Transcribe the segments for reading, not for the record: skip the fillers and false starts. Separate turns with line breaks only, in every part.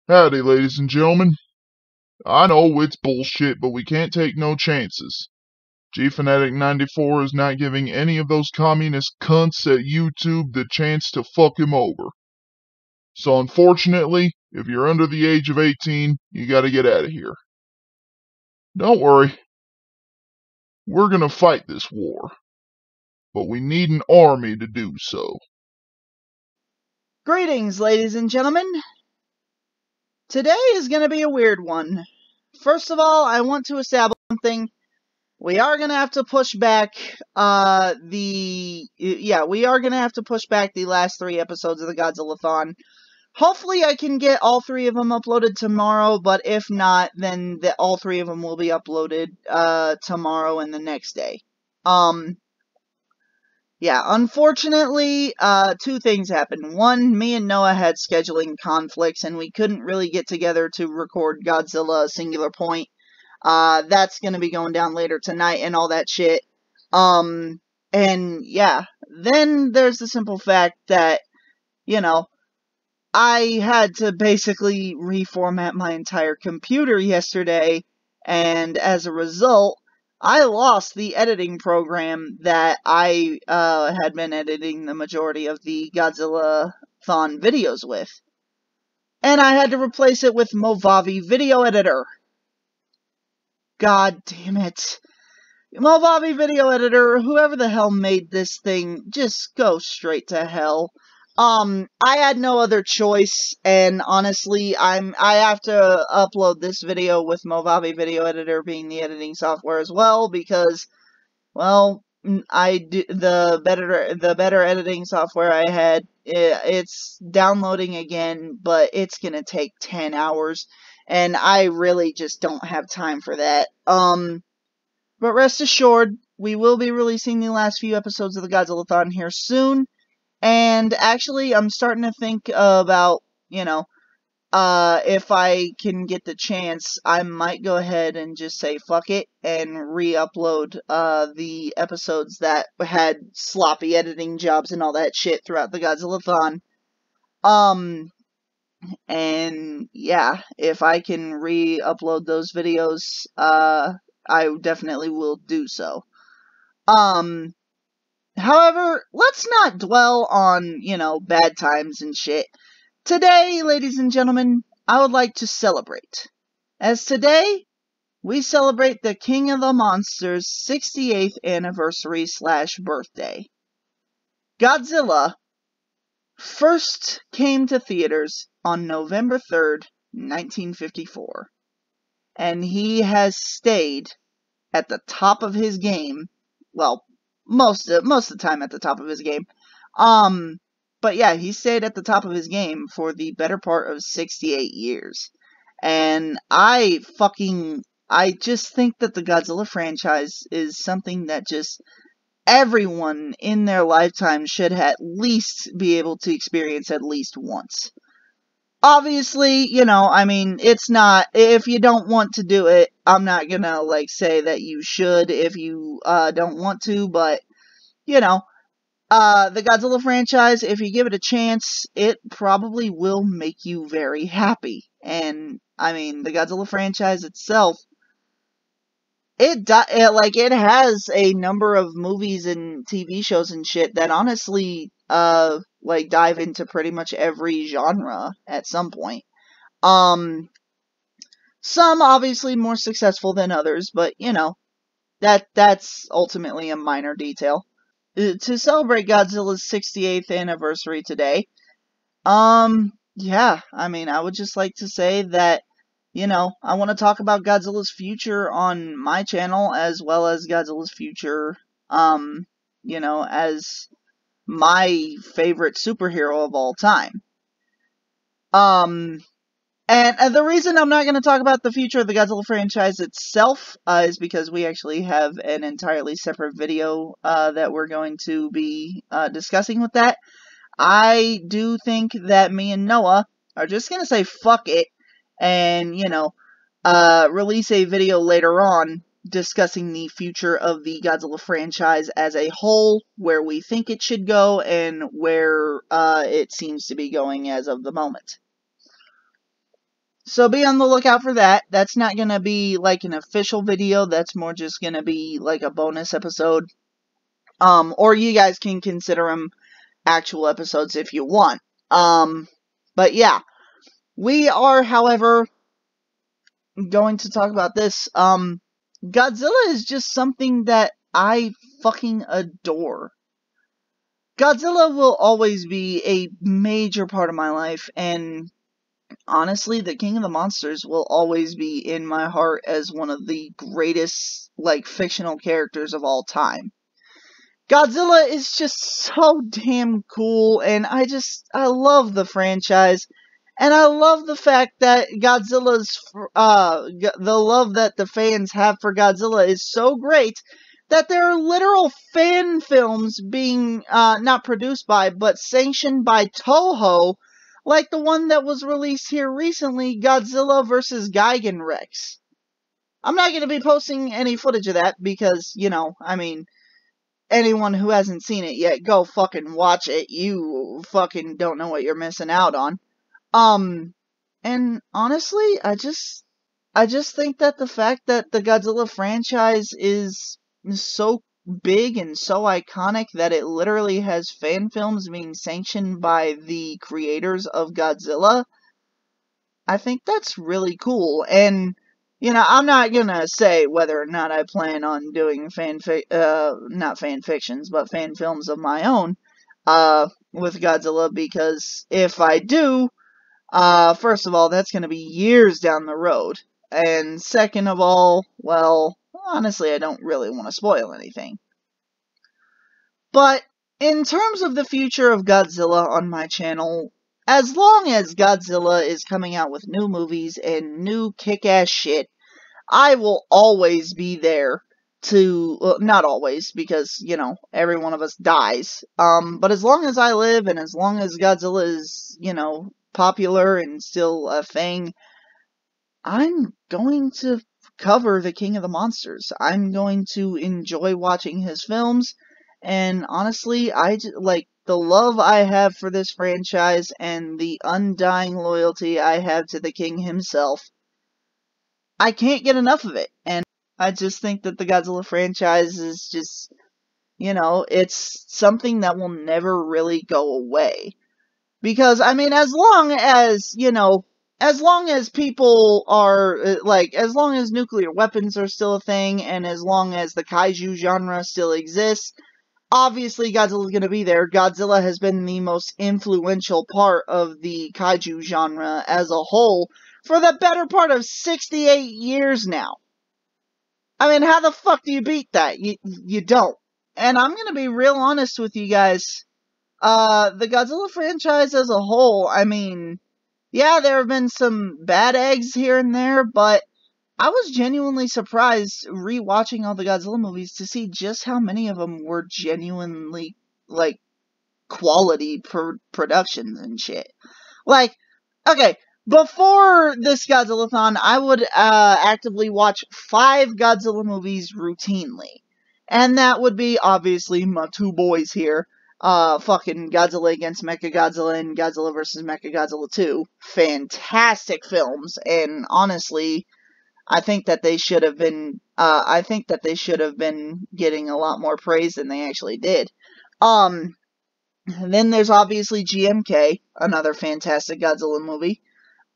Howdy, ladies and gentlemen. I know it's bullshit, but we can't take no chances. Gfanatic 94 is not giving any of those communist cunts at YouTube the chance to fuck him over. So unfortunately, if you're under the age of 18, you gotta get out of here. Don't worry. We're gonna fight this war. But we need an army to do so.
Greetings, ladies and gentlemen. Today is going to be a weird one. First of all, I want to establish something. We are going to have to push back the last 3 episodes of the Godzillathon. Hopefully I can get all 3 of them uploaded tomorrow, but if not, then all 3 of them will be uploaded tomorrow and the next day. Yeah, unfortunately, 2 things happened. One, me and Noah had scheduling conflicts, and we couldn't really get together to record Godzilla Singular Point. That's gonna be going down later tonight and all that shit. And yeah, then there's the simple fact that, I had to basically reformat my entire computer yesterday, and as a result, I lost the editing program that I had been editing the majority of the Godzillathon videos with. And I had to replace it with Movavi Video Editor. God damn it. Movavi Video Editor, whoever the hell made this thing, just go straight to hell. I had no other choice, and honestly, I have to upload this video with Movavi Video Editor being the editing software as well, because, well, the better editing software I had, it's downloading again, but it's gonna take 10 hours, and I really just don't have time for that. But rest assured, we will be releasing the last few episodes of the Godzillathon here soon. And actually, I'm starting to think about, if I can get the chance, I might go ahead and just say fuck it and re-upload the episodes that had sloppy editing jobs and all that shit throughout the Godzillathon. And yeah, if I can re-upload those videos, I definitely will do so. However, let's not dwell on, bad times and shit. Today, ladies and gentlemen, I would like to celebrate. As today, we celebrate the King of the Monsters' 68th anniversary / birthday. Godzilla first came to theaters on November 3rd, 1954. And he has stayed at the top of his game, well, most of the time at the top of his game. But yeah, he stayed at the top of his game for the better part of 68 years. And I just think that the Godzilla franchise is something that just everyone in their lifetime should at least be able to experience at least once. Obviously, it's not, if you don't want to do it, I'm not gonna, say that you should if you, don't want to, but, the Godzilla franchise, if you give it a chance, it probably will make you very happy. And, the Godzilla franchise itself, it has a number of movies and TV shows and shit that honestly, dive into pretty much every genre at some point. Some obviously more successful than others, but, that's ultimately a minor detail. To celebrate Godzilla's 68th anniversary today, yeah, I would just like to say that, I want to talk about Godzilla's future on my channel, as well as Godzilla's future, as my favorite superhero of all time. And the reason I'm not going to talk about the future of the Godzilla franchise itself is because we actually have an entirely separate video that we're going to be discussing with that. I do think that me and Noah are just going to say fuck it and, release a video later on discussing the future of the Godzilla franchise as a whole, where we think it should go, and where it seems to be going as of the moment. So be on the lookout for that. That's not going to be like an official video. That's more just going to be like a bonus episode. Or you guys can consider them actual episodes if you want. But yeah. We are, however, going to talk about this. Godzilla is just something that I fucking adore. Godzilla will always be a major part of my life, and honestly, the King of the Monsters will always be in my heart as one of the greatest, like, fictional characters of all time. Godzilla is just so damn cool, and I love the franchise. And I love the fact that the love that the fans have for Godzilla is so great that there are literal fan films being, not produced by, but sanctioned by Toho, like the one that was released here recently, Godzilla vs. Gigan Rex. I'm not going to be posting any footage of that because, anyone who hasn't seen it yet, go fucking watch it. You fucking don't know what you're missing out on. And honestly, I just think that the fact that the Godzilla franchise is so big and so iconic that it literally has fan films being sanctioned by the creators of Godzilla, I think that's really cool. And, I'm not gonna say whether or not I plan on doing not fan fictions, but fan films of my own, with Godzilla, because if I do, first of all, that's gonna be years down the road. And second of all, well, honestly, I don't really want to spoil anything. But in terms of the future of Godzilla on my channel, as long as Godzilla is coming out with new movies and new kick-ass shit, I will always be there to, well, not always, because, every one of us dies. But as long as I live and as long as Godzilla is, popular and still a thing, I'm going to cover the King of the Monsters. I'm going to enjoy watching his films, and honestly, like the love I have for this franchise and the undying loyalty I have to the King himself. I can't get enough of it, and I just think that the Godzilla franchise is just, it's something that will never really go away. Because, as long as people are, as long as nuclear weapons are still a thing, and as long as the kaiju genre still exists, obviously Godzilla's gonna be there. Godzilla has been the most influential part of the kaiju genre as a whole for the better part of 68 years now. How the fuck do you beat that? You don't. And I'm gonna be real honest with you guys. The Godzilla franchise as a whole, yeah, there have been some bad eggs here and there, but I was genuinely surprised rewatching all the Godzilla movies to see just how many of them were genuinely, like, quality productions and shit. Like, okay, before this Godzillathon, I would actively watch 5 Godzilla movies routinely. And that would be, obviously, my two boys here. Fucking Godzilla against Mechagodzilla and Godzilla vs. Mechagodzilla 2. Fantastic films, and honestly, I think that they should have been, getting a lot more praise than they actually did. Then there's obviously GMK, another fantastic Godzilla movie.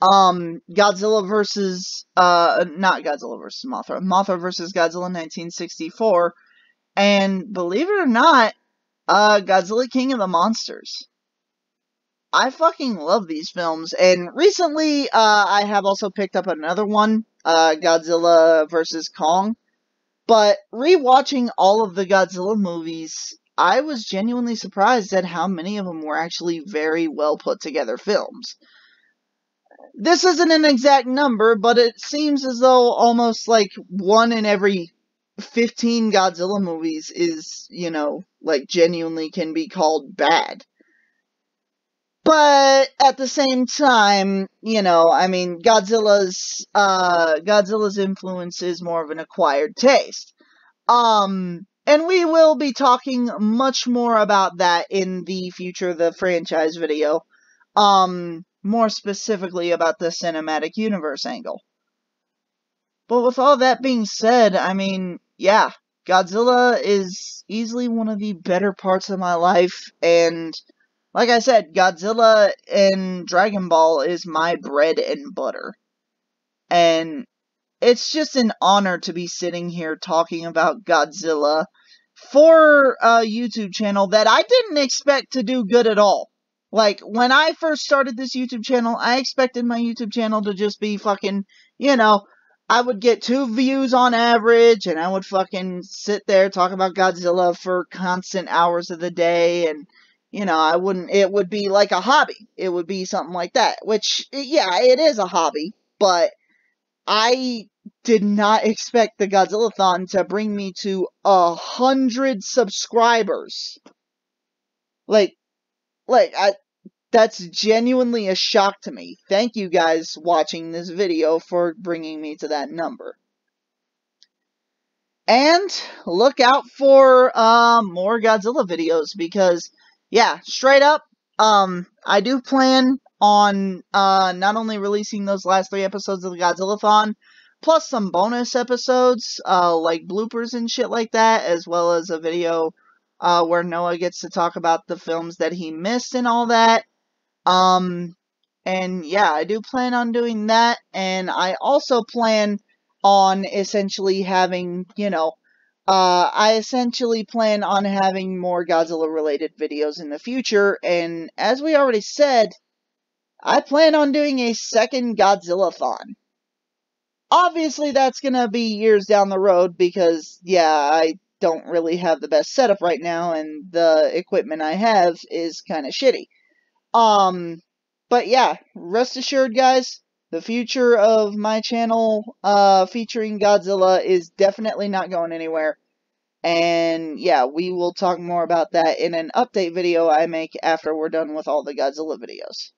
Godzilla vs. Not Godzilla vs. Mothra. Mothra vs. Godzilla 1964. And believe it or not, Godzilla King of the Monsters. I fucking love these films, and recently, I have also picked up another one, Godzilla vs. Kong. But rewatching all of the Godzilla movies, I was genuinely surprised at how many of them were actually very well put together films. This isn't an exact number, but it seems as though almost like 1 in every 15 Godzilla movies is, genuinely can be called bad. But at the same time, Godzilla's influence is more of an acquired taste. And we will be talking much more about that in the future of the franchise video. more specifically about the cinematic universe angle. But with all that being said, I mean, yeah, Godzilla is easily one of the better parts of my life, and like I said, Godzilla and Dragon Ball is my bread and butter. And it's just an honor to be sitting here talking about Godzilla for a YouTube channel that I didn't expect to do good at all. Like, when I first started this YouTube channel, I expected my YouTube channel to just be fucking, I would get 2 views on average, and I would fucking sit there talk about Godzilla for constant hours of the day, and, it would be like a hobby. It would be something like that, which, yeah, it is a hobby, but I did not expect the Godzillathon to bring me to 100 subscribers. That's genuinely a shock to me. Thank you guys watching this video for bringing me to that number. And look out for more Godzilla videos because, yeah, straight up, I do plan on not only releasing those last 3 episodes of the Godzillathon, plus some bonus episodes, like bloopers and shit like that, as well as a video where Noah gets to talk about the films that he missed and all that. And yeah, I do plan on doing that, and I also plan on essentially having, I essentially plan on having more Godzilla-related videos in the future, and as we already said, I plan on doing a second Godzillathon. Obviously, that's gonna be years down the road, because, yeah, I don't really have the best setup right now, and the equipment I have is kinda shitty. But yeah, rest assured, guys, the future of my channel, featuring Godzilla is definitely not going anywhere. And yeah, we will talk more about that in an update video I make after we're done with all the Godzilla videos.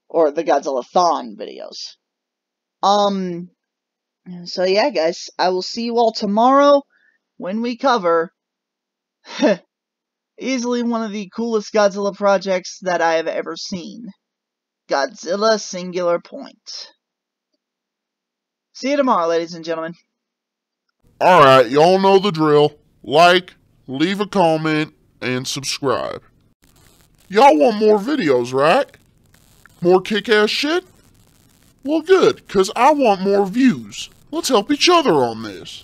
Or the Godzillathon videos. So yeah, guys, I will see you all tomorrow when we cover easily one of the coolest Godzilla projects that I have ever seen. Godzilla Singular Point. See you tomorrow, ladies and gentlemen.
Alright, y'all know the drill. Like, leave a comment, and subscribe. Y'all want more videos, right? More kick-ass shit? Well good, cause I want more views. Let's help each other on this.